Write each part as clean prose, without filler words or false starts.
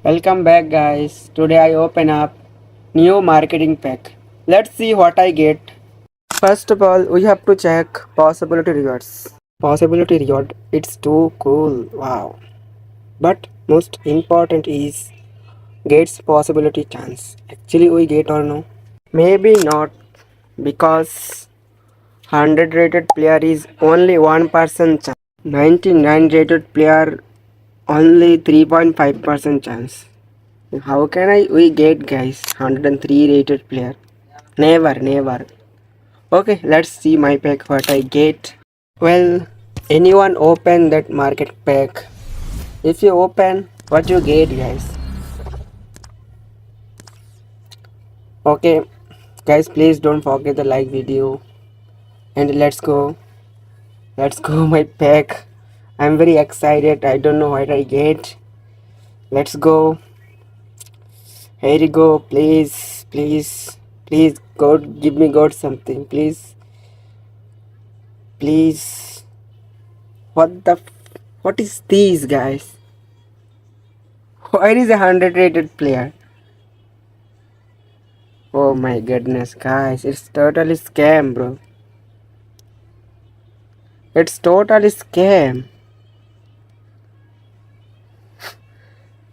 Welcome back guys. Today I open up new marketing pack. Let's see what I get. First of all, we have to check possibility rewards. Possibility reward, it's too cool. Wow. But most important is gets possibility chance. Actually we get or no? Maybe not because 100 rated player is only 1% chance. 99 rated player only 3.5% chance. How can we get guys 103 rated player? Never. Okay, let's see my pack what I get. Well, anyone open that market pack? If you open, what you get guys? Okay, guys, please don't forget the like video and let's go. Let's go my pack. I'm very excited. I don't know what I get. Let's go. Here you go. Please, God, give me God something, please. Please. What is these guys? Where is a 100 rated player? Oh my goodness guys, it's totally scam bro. It's totally scam.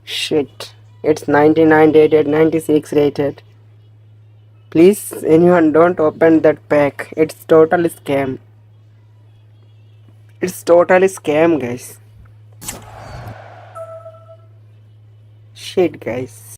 Shit. It's 99 rated, 96 rated. Please anyone don't open that pack. It's totally scam. It's totally scam guys. Shit guys.